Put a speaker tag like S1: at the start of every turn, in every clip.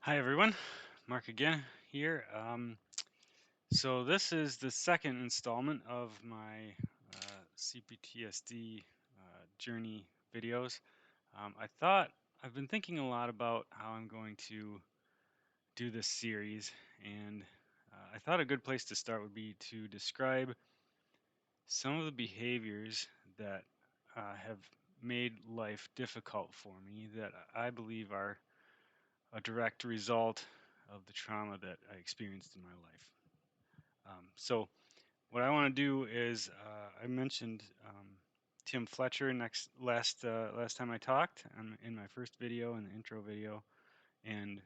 S1: Hi everyone, Mark again here. So this is the second installment of my CPTSD journey videos. I've been thinking a lot about how I'm going to do this series, and I thought a good place to start would be to describe some of the behaviors that have made life difficult for me that I believe are a direct result of the trauma that I experienced in my life. So what I want to do is I mentioned Tim Fletcher last time I talked in my first video in the intro video, and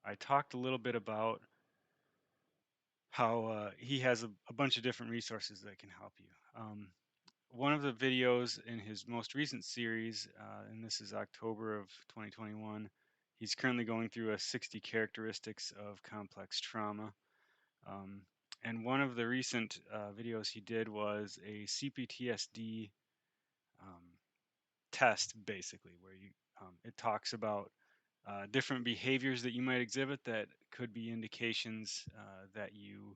S1: I talked a little bit about how he has a bunch of different resources that can help you. One of the videos in his most recent series, and this is October of 2021, he's currently going through a 60 characteristics of complex trauma. Um, and one of the recent videos he did was a CPTSD um, test, basically, where it talks about different behaviors that you might exhibit that could be indications that you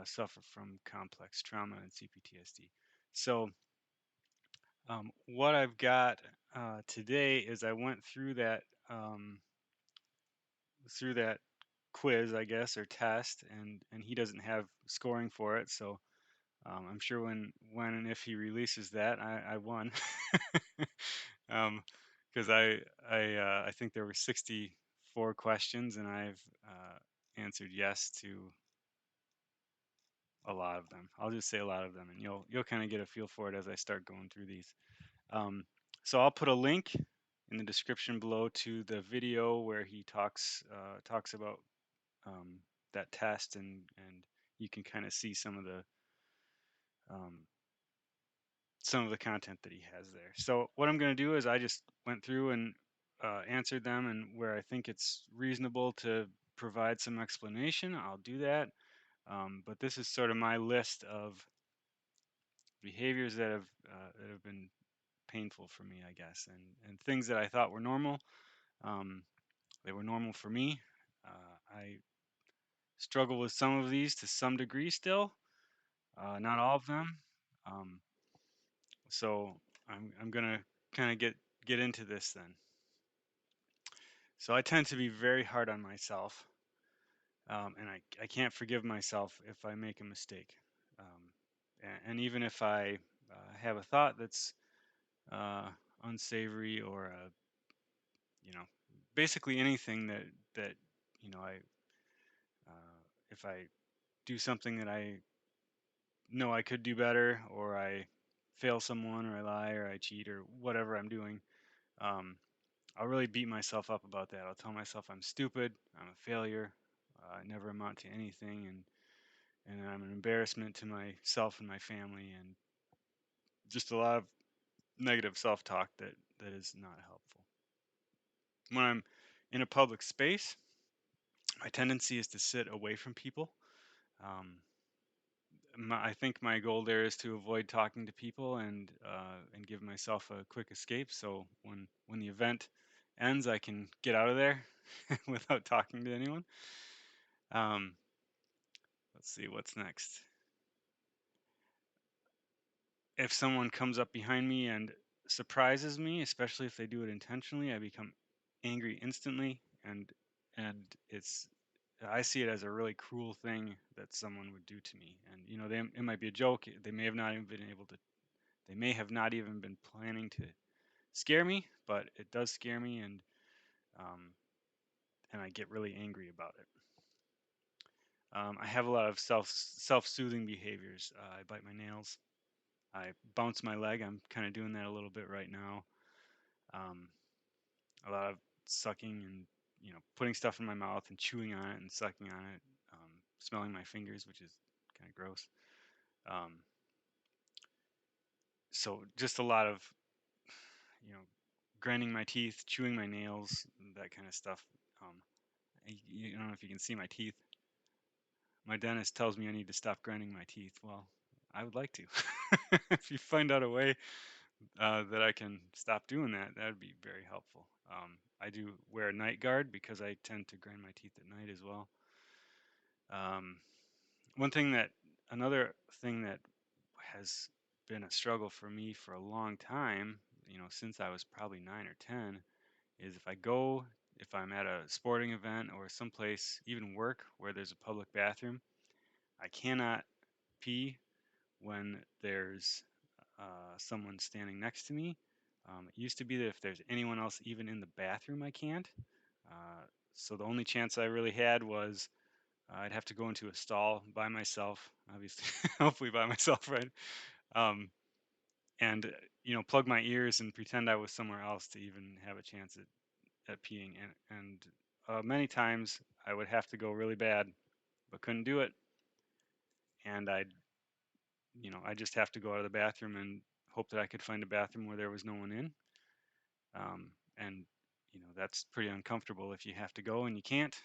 S1: suffer from complex trauma and CPTSD. So what I've got today is I went through that quiz, I guess, or test, and he doesn't have scoring for it, so I'm sure when and if he releases that, I won, because I think there were 64 questions, and I've answered yes to a lot of them. I'll just say a lot of them, and you'll kind of get a feel for it as I start going through these. Um, so I'll put a link in the description below to the video where he talks about um, that test, and you can kind of see um, some of the content that he has there. So what I'm going to do is I just went through and answered them, and where I think it's reasonable to provide some explanation, I'll do that. But this is sort of my list of behaviors that have been painful for me, I guess, and things that I thought were normal. Um, they were normal for me. I struggle with some of these to some degree still, not all of them. Um, so I'm gonna kind of get into this then. So I tend to be very hard on myself, and I can't forgive myself if I make a mistake. And even if I have a thought that's unsavory or you know, basically anything that you know I if I do something that I know I could do better, or I fail someone, or I lie, or I cheat, or whatever I'm doing, um, I'll really beat myself up about that. I'll tell myself I'm stupid, I'm a failure, I never amount to anything, and I'm an embarrassment to myself and my family, and just a lot of negative self-talk that is not helpful. When I'm in a public space, my tendency is to sit away from people. Um, I think my goal there is to avoid talking to people and give myself a quick escape. So when the event ends, I can get out of there without talking to anyone. Um, let's see what's next. If someone comes up behind me and surprises me, especially if they do it intentionally, I become angry instantly, and it's I see it as a really cruel thing that someone would do to me. And it might be a joke. They may have not even been able to. They may have not even been planning to scare me, but it does scare me, um, and I get really angry about it. I have a lot of self-soothing behaviors. I bite my nails. I bounce my leg. I'm kind of doing that a little bit right now. Um, a lot of sucking and putting stuff in my mouth and chewing on it and sucking on it. Smelling my fingers, which is kind of gross. Um, so just a lot of grinding my teeth, chewing my nails, that kind of stuff. Um, I don't know if you can see my teeth. My dentist tells me I need to stop grinding my teeth. Well, I would like to. If you find out a way that I can stop doing that, that would be very helpful. I do wear a night guard because I tend to grind my teeth at night as well. Um, one thing that Another thing that has been a struggle for me for a long time, since I was probably 9 or 10, is if I'm at a sporting event or someplace, even work, where there's a public bathroom, I cannot pee when there's someone standing next to me. It used to be that if there's anyone else even in the bathroom, I can't. Uh, so the only chance I really had was I'd have to go into a stall by myself, obviously, hopefully by myself, right? Um, and plug my ears and pretend I was somewhere else to even have a chance at peeing. And many times I would have to go really bad, but couldn't do it, and I just have to go out of the bathroom and hope that I could find a bathroom where there was no one in. And that's pretty uncomfortable if you have to go and you can't.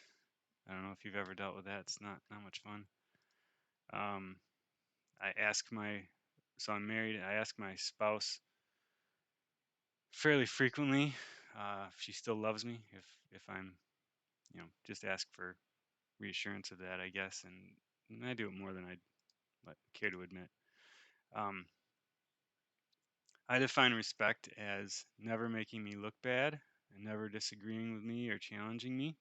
S1: I don't know if you've ever dealt with that. It's not much fun. Um, I ask my so I'm married. I ask my spouse fairly frequently if she still loves me. If I'm just ask for reassurance of that, I guess, and I do it more than I'd care to admit. Um, I define respect as never making me look bad and never disagreeing with me or challenging me.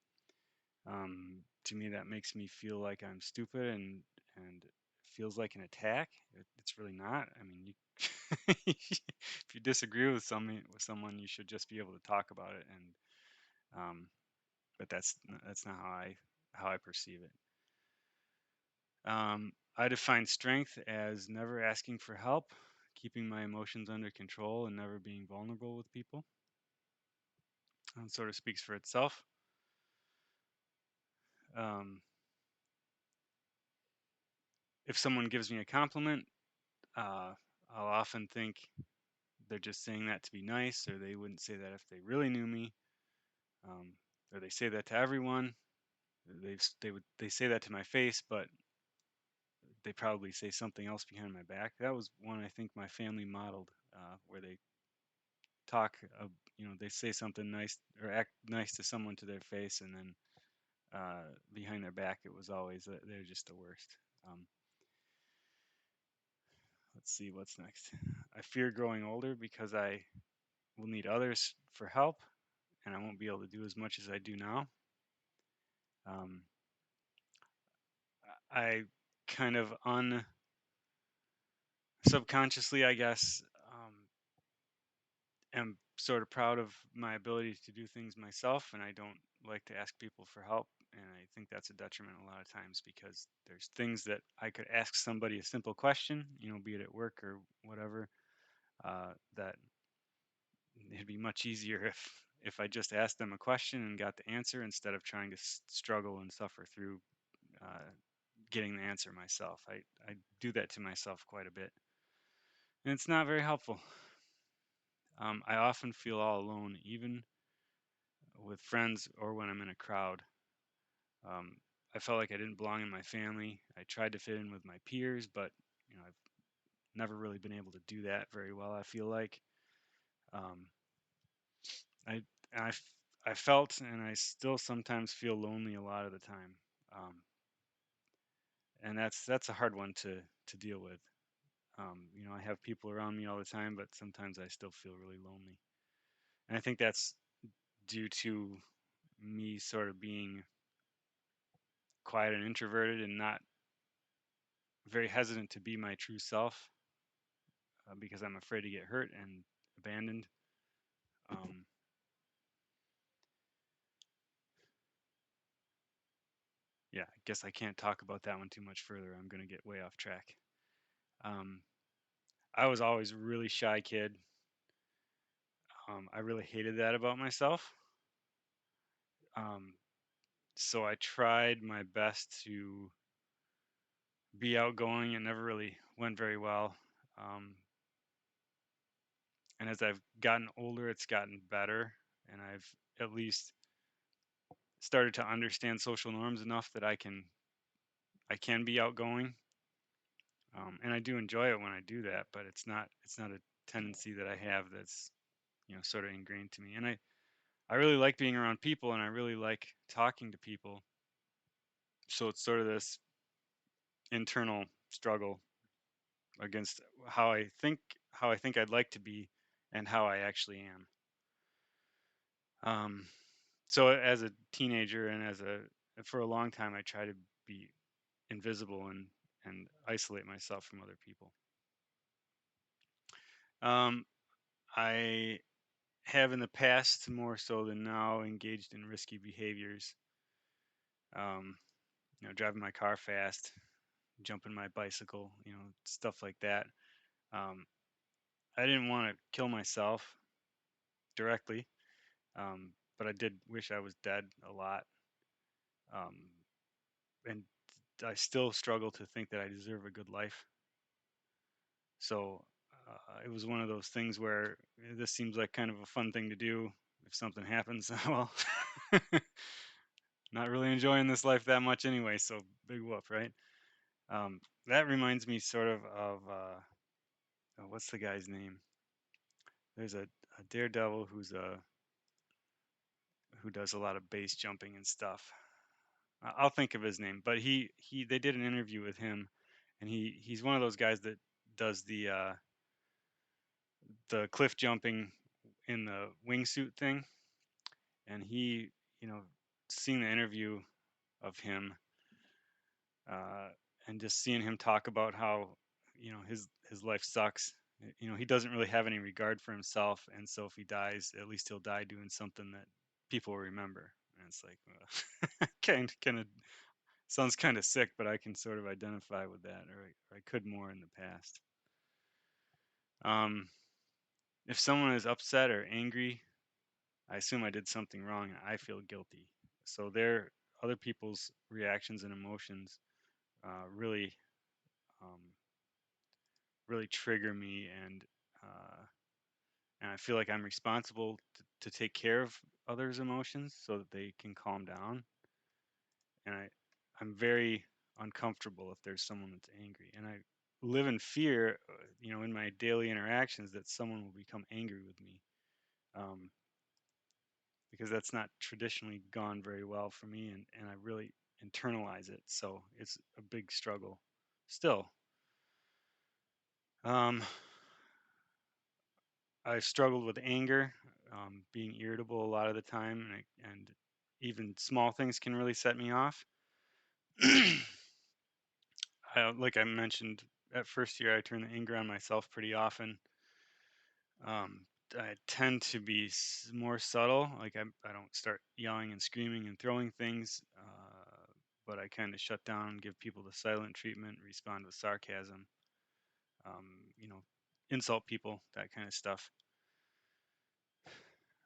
S1: To me, that makes me feel like I'm stupid and feels like an attack. It's really not. I mean, if you disagree with someone, you should just be able to talk about it. But that's not how I perceive it. I define strength as never asking for help, keeping my emotions under control, and never being vulnerable with people. It sort of speaks for itself. Um, if someone gives me a compliment, uh, I'll often think they're just saying that to be nice, or they wouldn't say that if they really knew me, um, or they say that to everyone. They say that to my face, but they probably say something else behind my back. That was one I think my family modeled, where they talk, they say something nice or act nice to someone to their face, and then behind their back, it was always they're just the worst. Um, let's see what's next. I fear growing older because I will need others for help, and I won't be able to do as much as I do now. Um, I kind of subconsciously, I guess, am sort of proud of my ability to do things myself, and I don't like to ask people for help. And I think that's a detriment a lot of times because there's things that I could ask somebody a simple question, be it at work or whatever, that it'd be much easier if I just asked them a question and got the answer instead of trying to struggle and suffer through uh, getting the answer myself. I do that to myself quite a bit, and it's not very helpful. I often feel all alone, even with friends or when I'm in a crowd. Um, I felt like I didn't belong in my family. I tried to fit in with my peers, but I've never really been able to do that very well. I feel like um, I, I I felt and I still sometimes feel lonely a lot of the time, um, and that's a hard one to deal with. I have people around me all the time, but sometimes I still feel really lonely, and I think that's due to me sort of being quiet and introverted and not very hesitant to be my true self because I'm afraid to get hurt and abandoned. Um, yeah, I guess I can't talk about that one too much further. I'm going to get way off track. Um, I was always a really shy kid. I really hated that about myself. Um, so I tried my best to be outgoing. It never really went very well. Um, and as I've gotten older, it's gotten better. And I've at least started to understand social norms enough that I can be outgoing, and I do enjoy it when I do that. But it's not a tendency that I have that's sort of ingrained to me. And I I really like being around people and I really like talking to people. So it's sort of this internal struggle against how I think I'd like to be and how I actually am. Um, so as a teenager and as a for a long time I tried to be invisible and isolate myself from other people. Um, I have in the past more so than now engaged in risky behaviors. Um, driving my car fast, jumping my bicycle, stuff like that. Um, I didn't want to kill myself directly, but I did wish I was dead a lot. Um, and I still struggle to think that I deserve a good life. So it was one of those things where this seems like kind of a fun thing to do. If something happens, well, not really enjoying this life that much anyway. So big whoop, right? That reminds me sort of what's the guy's name? There's a daredevil who does a lot of base jumping and stuff. I'll think of his name, but he they did an interview with him, and he's one of those guys that does the cliff jumping in the wingsuit thing, and he, you know, seeing the interview of him, uh, and just seeing him talk about how, his life sucks. He doesn't really have any regard for himself, and so if he dies, at least he'll die doing something that people will remember. And it's like, kind of sounds kind of sick, but I can sort of identify with that, or I could more in the past. Um, if someone is upset or angry, I assume I did something wrong and I feel guilty. So other people's reactions and emotions really, um, really trigger me, and I feel like I'm responsible to take care of others' emotions so that they can calm down. And I'm very uncomfortable if there's someone that's angry, and I live in fear, in my daily interactions that someone will become angry with me, um, because that's not traditionally gone very well for me, and I really internalize it. So it's a big struggle still. Um, I've struggled with anger, being irritable a lot of the time, and even small things can really set me off. Like I mentioned, at first year, I turn the anger on myself pretty often. Um, I tend to be more subtle. Like I don't start yelling and screaming and throwing things, but I kind of shut down, give people the silent treatment, respond with sarcasm, um, you know, insult people, that kind of stuff.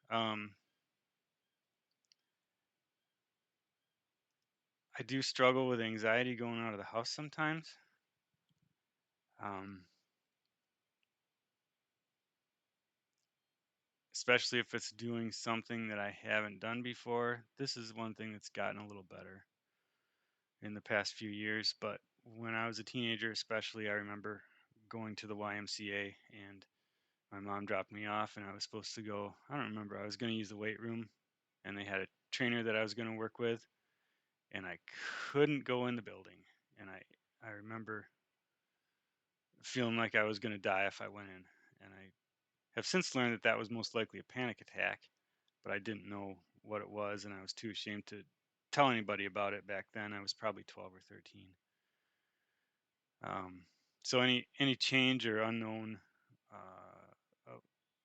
S1: Um, I do struggle with anxiety going out of the house sometimes. Um, Especially if it's doing something that I haven't done before. This is one thing that's gotten a little better in the past few years, but when I was a teenager, especially, I remember going to the YMCA and my mom dropped me off and I was supposed to go, I don't remember, I was going to use the weight room and they had a trainer that I was going to work with and I couldn't go in the building. And I remember feeling like I was going to die if I went in. And I have since learned that that was most likely a panic attack, but I didn't know what it was, and I was too ashamed to tell anybody about it back then. I was probably 12 or 13. Um, so any change or unknown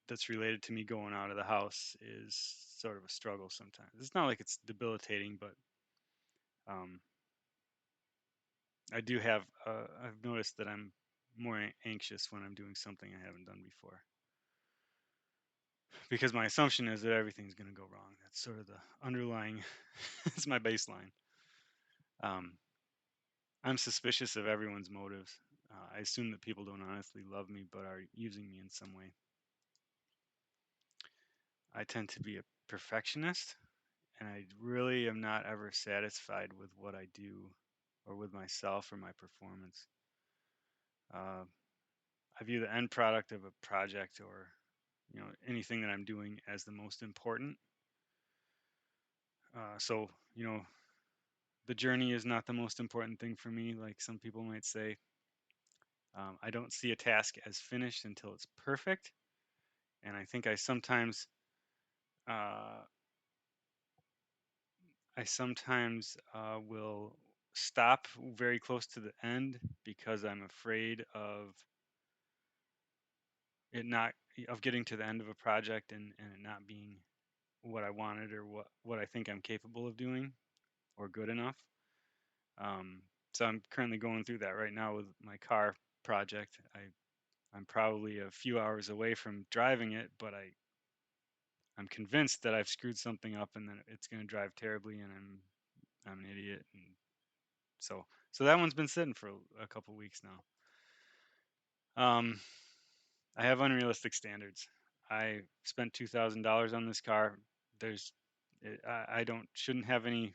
S1: that's related to me going out of the house is sort of a struggle sometimes. It's not like it's debilitating, but um, I do have. I've noticed that I'm more anxious when I'm doing something I haven't done before, because my assumption is that everything's going to go wrong. That's sort of the underlying. It's my baseline. Um, I'm suspicious of everyone's motives. I assume that people don't honestly love me, but are using me in some way. I tend to be a perfectionist, and I really am not ever satisfied with what I do, or with myself or my performance. Uh, I view the end product of a project or anything that I'm doing as the most important. So, the journey is not the most important thing for me, like some people might say. I don't see a task as finished until it's perfect, and I think uh, I sometimes will stop very close to the end because I'm afraid it not of getting to the end of a project and it not being what I wanted or what I think I'm capable of doing or good enough. Um, so I'm currently going through that right now with my car project. I'm probably a few hours away from driving it, but I'm convinced that I've screwed something up and that it's going to drive terribly, and I'm an idiot. And so that one's been sitting for a couple weeks now. Um, I have unrealistic standards. I spent $2,000 on this car. There's I don't shouldn't have any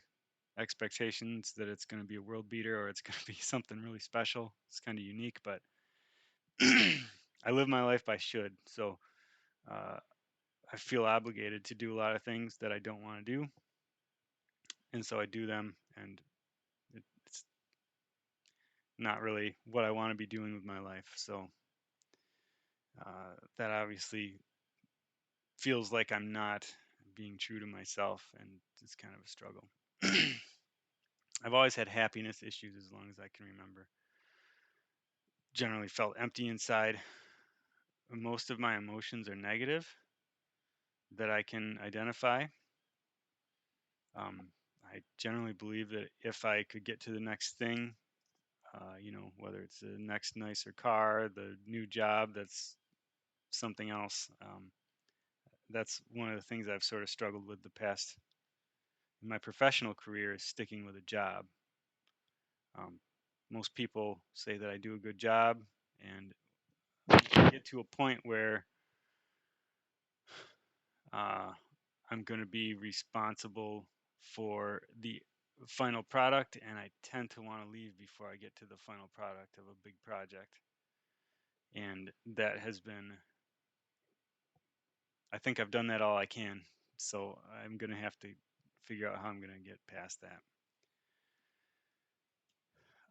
S1: expectations that it's going to be a world beater or it's going to be something really special. It's kind of unique, but I live my life by should. So uh, I feel obligated to do a lot of things that I don't want to do, and so I do them, and it's not really what I want to be doing with my life. So that obviously feels like I'm not being true to myself, and it's kind of a struggle. I've always had happiness issues as long as I can remember. Generally felt empty inside. Most of my emotions are negative that I can identify. I generally believe that if I could get to the next thing, whether it's the next nicer car, the new job, that's something else. That's one of the things I've sort of struggled with the past in my professional career is sticking with a job. Um, Most people say that I do a good job, and I get to a point where uh, I'm going to be responsible for the final product, and I tend to want to leave before I get to the final product of a big project. And that has been, I think I've done that all I can. So I'm going to have to figure out how I'm going to get past that.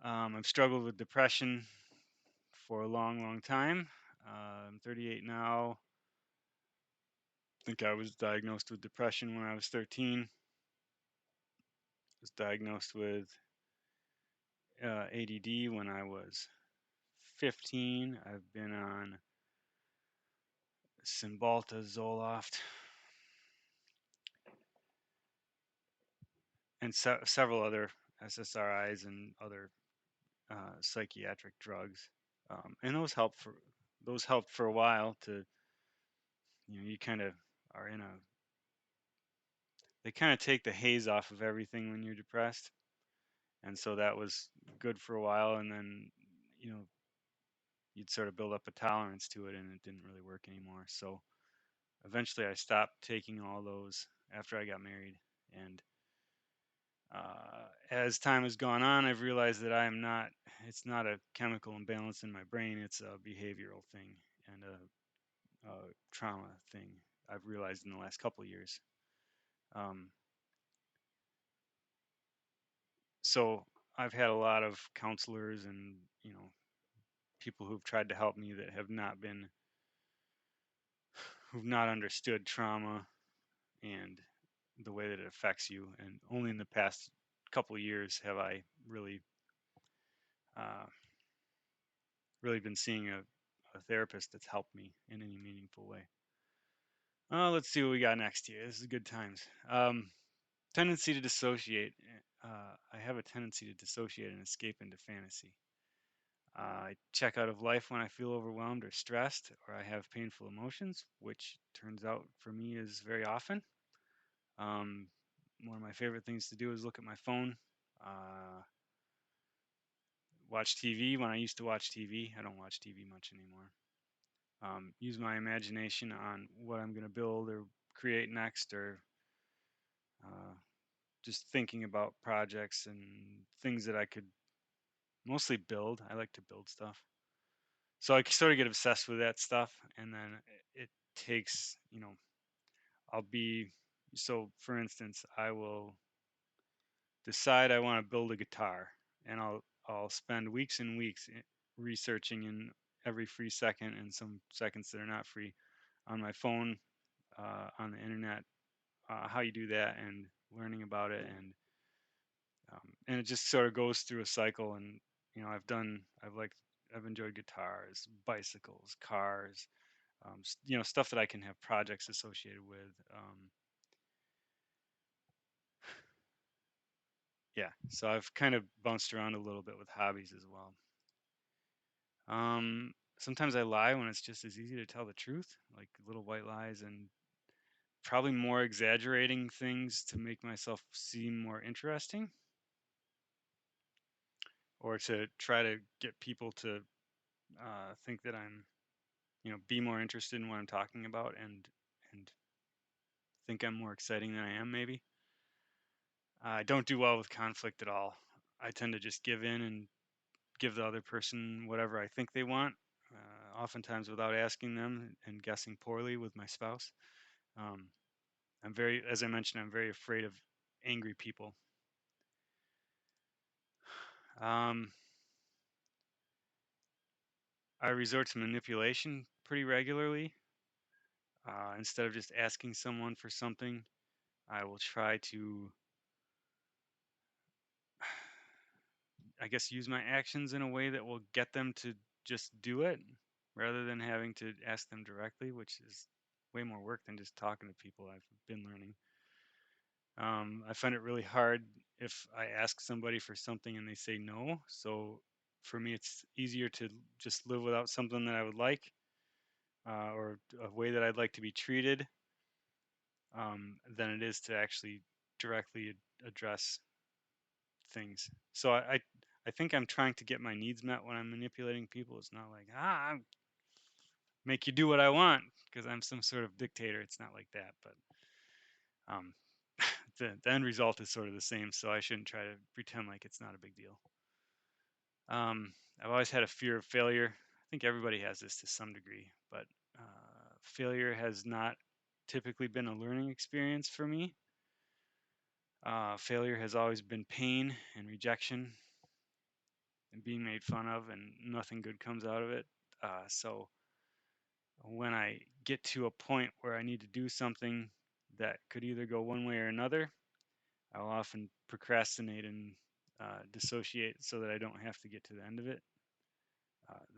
S1: I've struggled with depression for a long, long time. I'm 38 now. I think I was diagnosed with depression when I was 13. Was diagnosed with ADD when I was 15. I've been on Cymbalta, Zoloft, and several other SSRIs and other psychiatric drugs. And those helped for a while to you kind of are in a they kind of take the haze off of everything when you're depressed, and so that was good for a while, and then you know you'd sort of build up a tolerance to it, and it didn't really work anymore. So eventually I stopped taking all those after I got married, and as time has gone on, I've realized that it's not a chemical imbalance in my brain, it's a behavioral thing and a trauma thing. I've realized in the last couple of years. Um, so I've had a lot of counselors and, people who've tried to help me that who've not understood trauma and the way that it affects you. And only in the past couple of years have I uh, really been seeing a therapist that's helped me in any meaningful way. Let's see what we got next here. This is good times. Tendency to dissociate. I have a tendency to dissociate and escape into fantasy. I check out of life when I feel overwhelmed or stressed, or I have painful emotions, which turns out for me is very often. Um, One of my favorite things to do is look at my phone, uh, watch TV when I used to watch TV. I don't watch TV much anymore. Use my imagination on what I'm going to build or create next, or uh, just thinking about projects and things that I could mostly build. I like to build stuff. So I sort of get obsessed with that stuff. And then it takes, I'll be, so for instance, I will decide I want to build a guitar, and I'll spend weeks and weeks researching in every free second and some seconds that are not free on my phone, on the internet, how you do that, and learning about it, and it just sort of goes through a cycle. And I've enjoyed guitars, bicycles, cars, stuff that I can have projects associated with. Yeah, so I've kind of bounced around a little bit with hobbies as well. Sometimes I lie when it's just as easy to tell the truth, like little white lies, and probably more exaggerating things to make myself seem more interesting, or to try to get people to think that I'm, be more interested in what I'm talking about, and think I'm more exciting than I am. Maybe I don't do well with conflict at all. I tend to just give in and give the other person whatever I think they want, oftentimes without asking them, and guessing poorly with my spouse. Um, as I mentioned, I'm very afraid of angry people. Um, I resort to manipulation pretty regularly. Instead of just asking someone for something, I will try to, I guess, use my actions in a way that will get them to just do it rather than having to ask them directly, which is way more work than just talking to people, I've been learning. I find it really hard if I ask somebody for something and they say no. So for me, it's easier to just live without something that I would like, or a way that I'd like to be treated, than it is to actually directly address things. So I think I'm trying to get my needs met when I'm manipulating people. It's not like, I make you do what I want because I'm some sort of dictator. It's not like that, but um, the end result is sort of the same. So I shouldn't try to pretend like it's not a big deal. Um, I've always had a fear of failure. I think everybody has this to some degree, but failure has not typically been a learning experience for me. Failure has always been pain and rejection and being made fun of, and nothing good comes out of it. So when I get to a point where I need to do something that could either go one way or another, I'll often procrastinate and dissociate so that I don't have to get to the end of it.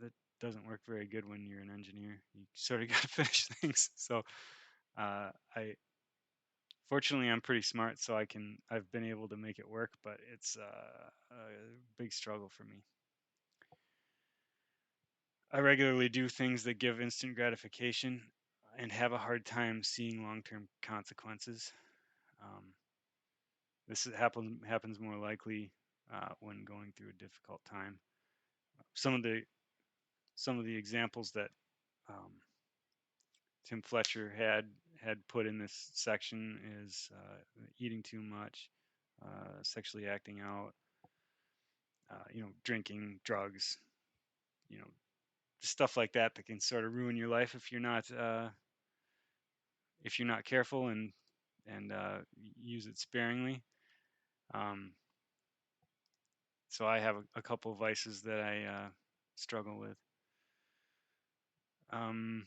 S1: That doesn't work very good when you're an engineer. You sort of got to finish things. So I fortunately I'm pretty smart, so I've been able to make it work, but it's a big struggle for me. I regularly do things that give instant gratification and have a hard time seeing long-term consequences. Um, happens more likely when going through a difficult time. Some of the some of the examples that um, Tim Fletcher had put in this section is eating too much, sexually acting out, drinking, drugs, you know, stuff like that can sort of ruin your life if you're not careful and use it sparingly. Um, so I have a couple of vices that I struggle with. Um,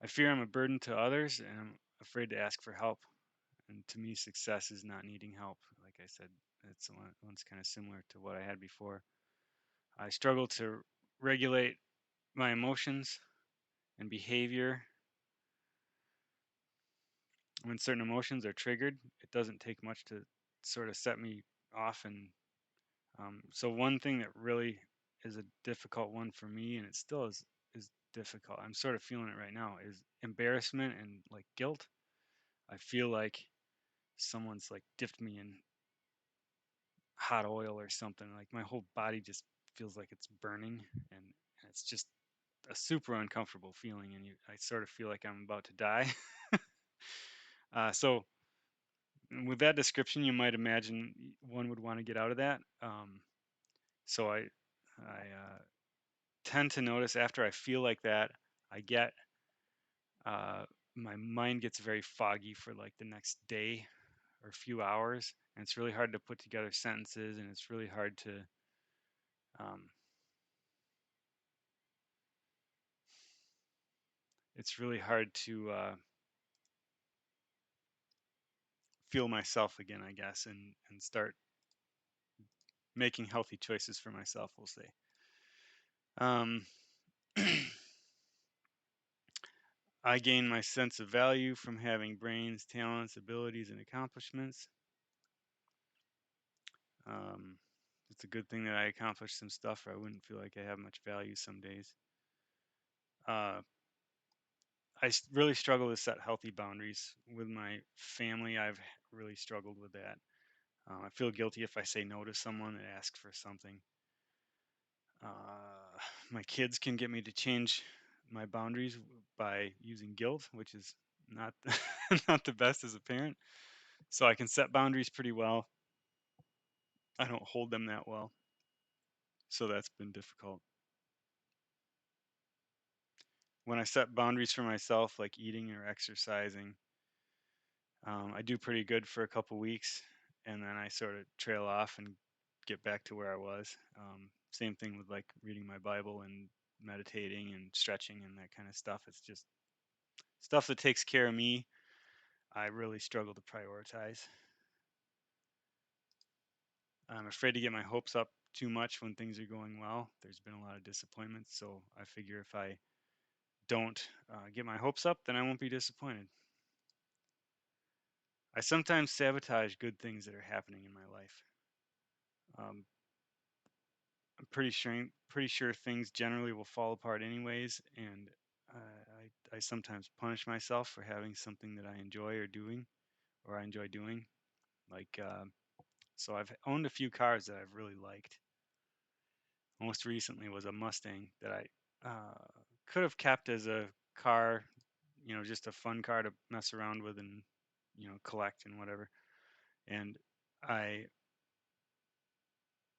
S1: I fear I'm a burden to others, and I'm afraid to ask for help. And to me, success is not needing help. Like I said, one's kind of similar to what I had before. I struggle to regulate my emotions and behavior. When certain emotions are triggered, it doesn't take much to sort of set me off. And so one thing that really is a difficult one for me, and it still is difficult. I'm sort of feeling it right now. Is embarrassment and like guilt. I feel like someone's like dipped me in hot oil or something. Like my whole body just feels like it's burning, and it's just a super uncomfortable feeling. And I sort of feel like I'm about to die. So with that description, you might imagine one would want to get out of that. So I tend to notice after I feel like that, I get uh, my mind gets very foggy for like the next day. or few hours, and it's really hard to put together sentences, and it's really hard to um, feel myself again, I guess, and start making healthy choices for myself, we'll say. Um, I gain my sense of value from having brains, talents, abilities, and accomplishments. Um, it's a good thing that I accomplished some stuff, or I wouldn't feel like I have much value some days. Uh, really struggle to set healthy boundaries with my family. I've really struggled with that. I feel guilty if I say no to someone that asks for something. My kids can get me to change my boundaries by using guilt, which is not not the best as a parent. So I can set boundaries pretty well. I don't hold them that well. So that's been difficult. When I set boundaries for myself, like eating or exercising, I do pretty good for a couple weeks, and then I sort of trail off and get back to where I was. Same thing with like reading my Bible and meditating and stretching and that kind of stuff. It's just stuff that takes care of me. I really struggle to prioritize. I'm afraid to get my hopes up too much when things are going well. There's been a lot of disappointments, so I figure if I don't get my hopes up, then I won't be disappointed. I sometimes sabotage good things that are happening in my life. Um, I'm pretty sure things generally will fall apart anyways, and I sometimes punish myself for having something that I enjoy or I enjoy doing. Like so, I've owned a few cars that I've really liked. Most recently was a Mustang that I could have kept as a car, just a fun car to mess around with and collect and whatever. And I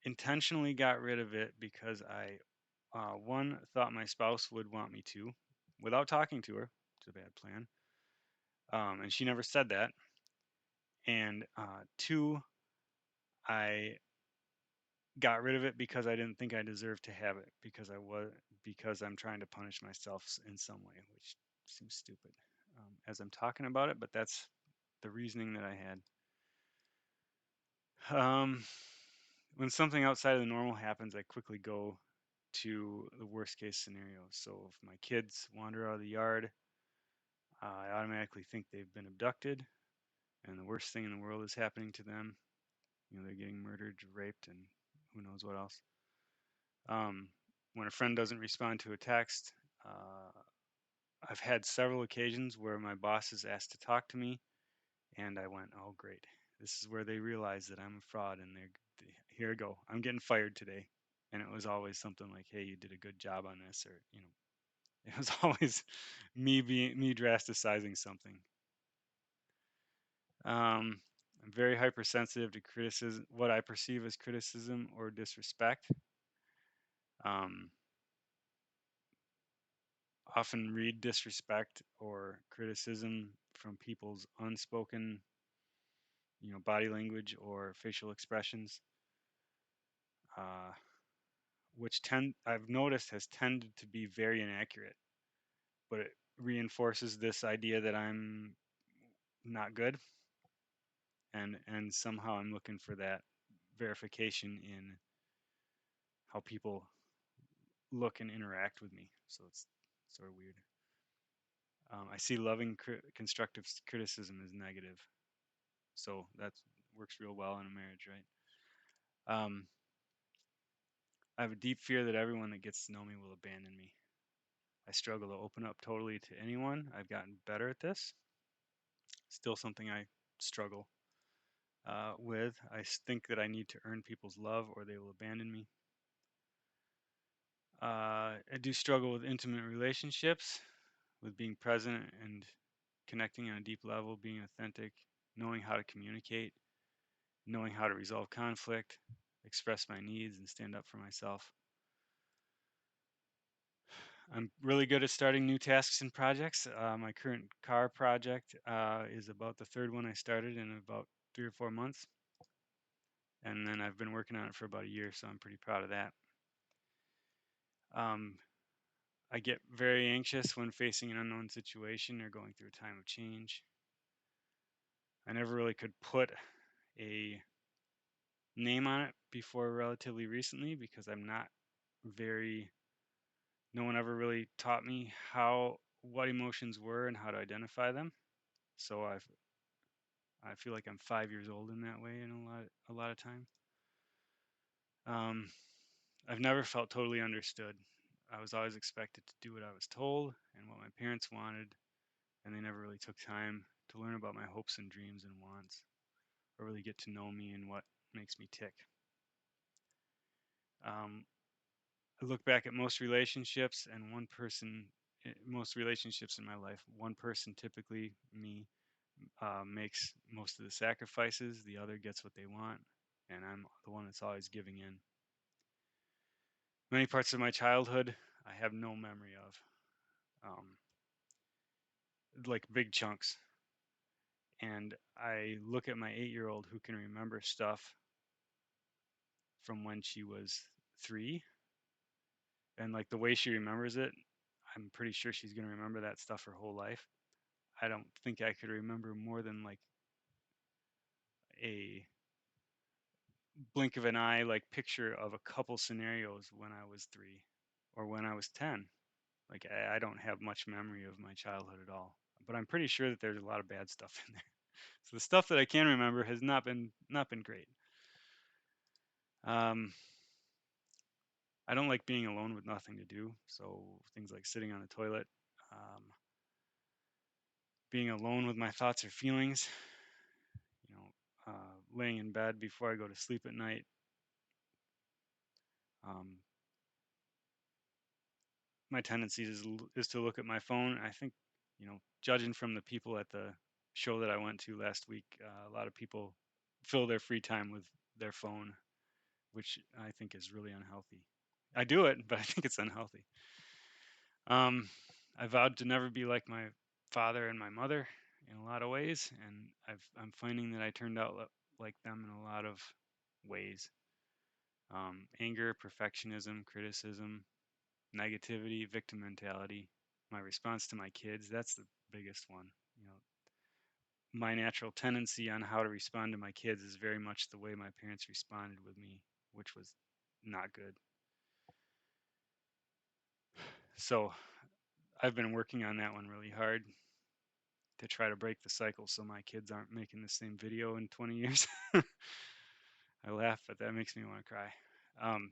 S1: intentionally got rid of it because I one thought my spouse would want me to, without talking to her. It's a bad plan. And she never said that. And two, I got rid of it because I didn't think I deserved to have it because I'm trying to punish myself in some way, which seems stupid as I'm talking about it, but that's the reasoning that I had. When something outside of the normal happens, I quickly go to the worst case scenario. So if my kids wander out of the yard, I automatically think they've been abducted, and the worst thing in the world is happening to them. They're getting murdered, raped, and who knows what else. Um, when a friend doesn't respond to a text, uh, I've had several occasions where my boss has asked to talk to me, and I went, "Oh, great! This is where they realize that I'm a fraud, and here I go. I'm getting fired today." And it was always something like, "Hey, you did a good job on this," or it was always me drasticizing something. I'm very hypersensitive to criticism, what I perceive as criticism or disrespect. Um, Often read disrespect or criticism from people's unspoken, body language or facial expressions, uh, which I've noticed has tended to be very inaccurate, but it reinforces this idea that I'm not good, and somehow I'm looking for that verification in how people look and interact with me. So it's sort of weird. I see loving constructive criticism as negative, so that works real well in a marriage, right? I have a deep fear that everyone that gets to know me will abandon me. I struggle to open up totally to anyone. I've gotten better at this. Still something I struggle with. Think that I need to earn people's love or they will abandon me. I do struggle with intimate relationships, with being present and connecting on a deep level, being authentic, knowing how to communicate, knowing how to resolve conflict, express my needs, and stand up for myself. I'm really good at starting new tasks and projects. My current car project is about the third one I started in about 3 or 4 months, and then I've been working on it for about a year, so I'm pretty proud of that. Um, I get very anxious when facing an unknown situation or going through a time of change. I never really could put a name on it before relatively recently because no one ever really taught me what emotions were and how to identify them. So I feel like I'm 5 years old in that way in a lot of time. Um, I've never felt totally understood. I was always expected to do what I was told and what my parents wanted, and they never really took time to learn about my hopes and dreams and wants, or really get to know me and what makes me tick. Um, I look back at most relationships in my life, one person, typically me, makes most of the sacrifices. The other gets what they want, and I'm the one that's always giving in. Many parts of my childhood I have no memory of, like big chunks. And I look at my 8-year-old who can remember stuff from when she was 3, and like the way she remembers it, I'm pretty sure she's going to remember that stuff her whole life. I don't think I could remember more than like a blink of an eye, like picture of a couple scenarios when I was 3 or when I was 10. Like I don't have much memory of my childhood at all, but I'm pretty sure that there's a lot of bad stuff in there. So the stuff that I can remember has not been great. Um, I don't like being alone with nothing to do. So things like sitting on the toilet, um, being alone with my thoughts or feelings, you know, laying in bed before I go to sleep at night. Um, my tendency is to look at my phone. I think, judging from the people at the show that I went to last week, a lot of people fill their free time with their phone, which I think is really unhealthy. I do it, but I think it's unhealthy. Um, I vowed to never be like my father and my mother in a lot of ways, and I'm finding that I turned out like them in a lot of ways. Anger, perfectionism, criticism, negativity, victim mentality. My response to my kids, that's the biggest one. You know, my natural tendency on how to respond to my kids is very much the way my parents responded with me, which was not good. So I've been working on that one really hard to try to break the cycle so my kids aren't making the same video in 20 years. I laugh, but that makes me want to cry. Um,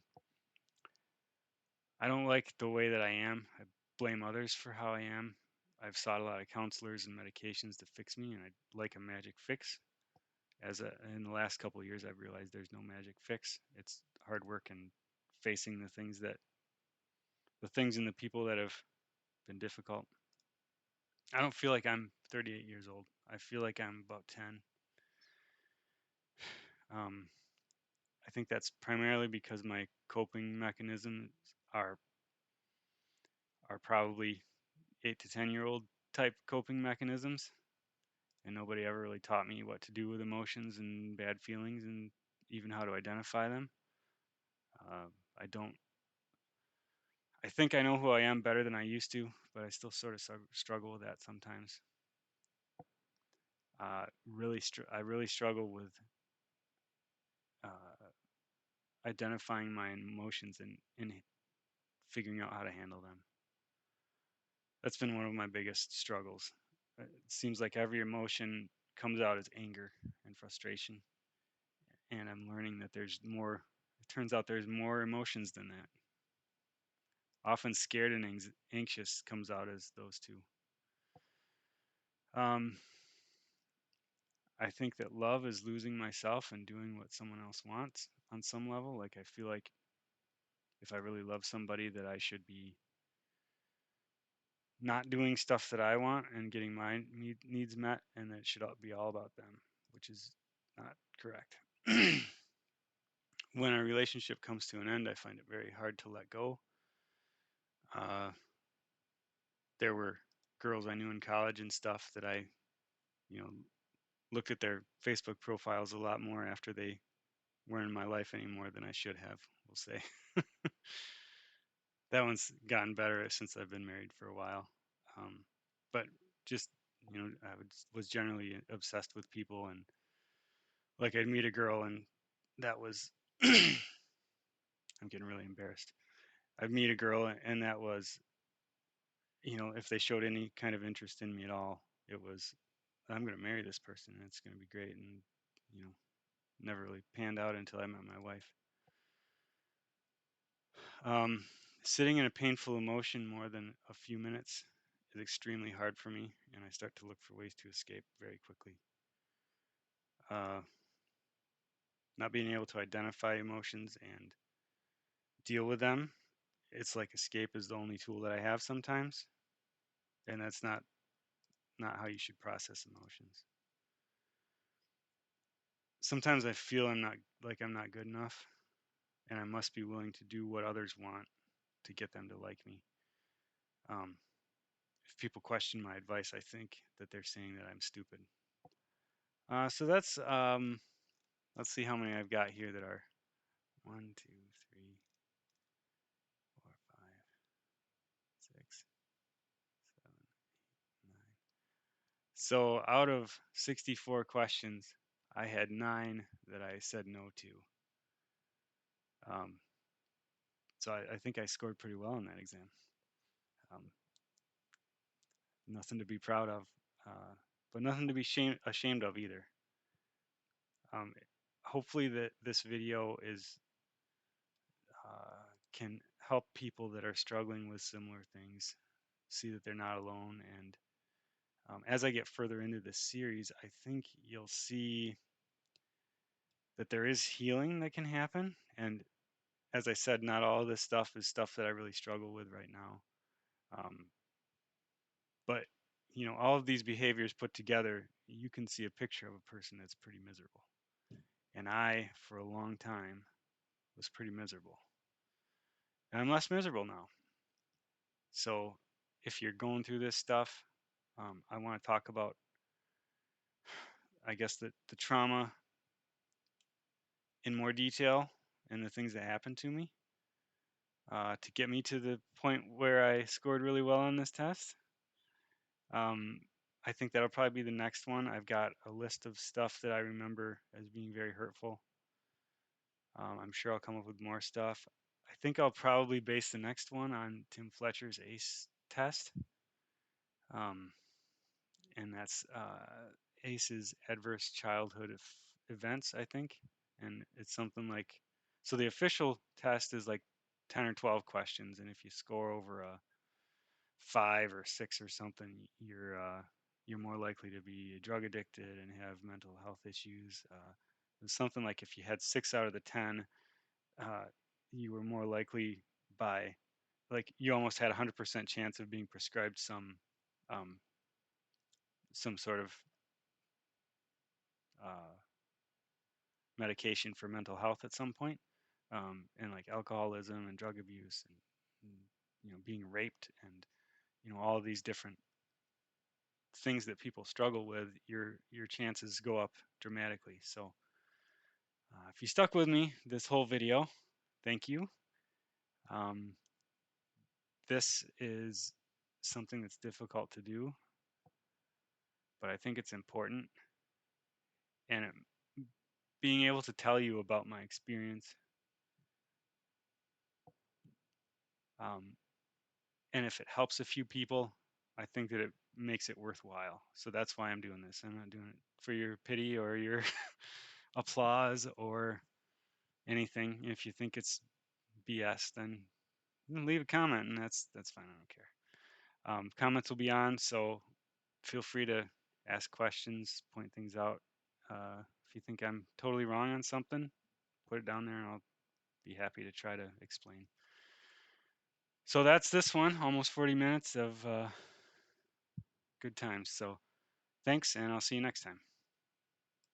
S1: I don't like the way that I am. I blame others for how I am. I've sought a lot of counselors and medications to fix me, and I'd like a magic fix. In the last couple of years, I've realized there's no magic fix. It's hard work and facing the things and the people that have been difficult. I don't feel like I'm 38 years old. I feel like I'm about 10. Um, I think that's primarily because my coping mechanisms are are probably 8 to 10-year-old type coping mechanisms, and nobody ever really taught me what to do with emotions and bad feelings and even how to identify them. Uh, I don't. I think I know who I am better than I used to, but I still sort of struggle with that sometimes. I really struggle with uh, identifying my emotions and figuring out how to handle them. That's been one of my biggest struggles. It seems like every emotion comes out as anger and frustration, and I'm learning that there's more. It turns out there's more emotions than that. Often scared and anxious comes out as those two. Um, I think that love is losing myself and doing what someone else wants on some level. Like I feel like if I really love somebody, that I should be not doing stuff that I want and getting my needs met, and that it should be all about them, which is not correct. When a relationship comes to an end, I find it very hard to let go. Uh, there were girls I knew in college and stuff that I, you know, looked at their Facebook profiles a lot more after they weren't in my life anymore than I should have, we'll say. That one's gotten better since I've been married for a while. But just, I was generally obsessed with people, and like I'd meet a girl and that was, I'm getting really embarrassed. I'd meet a girl and that was, if they showed any kind of interest in me at all, it was, I'm going to marry this person and it's going to be great. And, you know, never really panned out until I met my wife. Um, Sitting in a painful emotion more than a few minutes is extremely hard for me, and I start to look for ways to escape very quickly. Uh, Not being able to identify emotions and deal with them, it's like escape is the only tool that I have sometimes, and that's not how you should process emotions. Sometimes I feel I'm not good enough, and I must be willing to do what others want to get them to like me. Um, if people question my advice, I think that they're saying that I'm stupid. So that's let's see how many I've got here that are 1, 2, 3, 4, 5, 6, 7, 9. So out of 64 questions, I had 9 that I said no to. Um, so I think I scored pretty well in that exam. Um, Nothing to be proud of, but nothing to be ashamed of either. Um, Hopefully that this video can help people that are struggling with similar things see that they're not alone. And as I get further into this series, I think you'll see that there is healing that can happen. And as I said, not all of this stuff is stuff that I really struggle with right now. Um, but all of these behaviors put together, you can see a picture of a person that's pretty miserable. And I, for a long time, was pretty miserable. And I'm less miserable now. So if you're going through this stuff, I want to talk about, I guess, the trauma in more detail and the things that happened to me to get me to the point where I scored really well on this test. I think that'll probably be the next one. I've got a list of stuff that I remember as being very hurtful. I'm sure I'll come up with more stuff. I think I'll probably base the next one on Tim Fletcher's ACE test. Um, and that's ACE's adverse childhood events, I think. And it's something like, so the official test is like 10 or 12 questions. And if you score over a 5 or 6 or something, you're more likely to be drug addicted and have mental health issues. It's something like if you had 6 out of the 10, you were more likely by, like, you almost had a 100% chance of being prescribed um, some sort of uh, medication for mental health at some point, and like alcoholism and drug abuse and being raped and all of these different things that people struggle with, your chances go up dramatically. So if you stuck with me this whole video, thank you. Um, this is something that's difficult to do, but I think it's important. And being able to tell you about my experience, um, and if it helps a few people, I think that it makes it worthwhile. So that's why I'm doing this. I'm not doing it for your pity or your applause or anything. If you think it's BS, then leave a comment, and that's fine. I don't care. Comments will be on, so feel free to ask questions, point things out. If you think I'm totally wrong on something, put it down there, and I'll be happy to try to explain. So that's this one, almost 40 minutes of good times. So thanks, and I'll see you next time.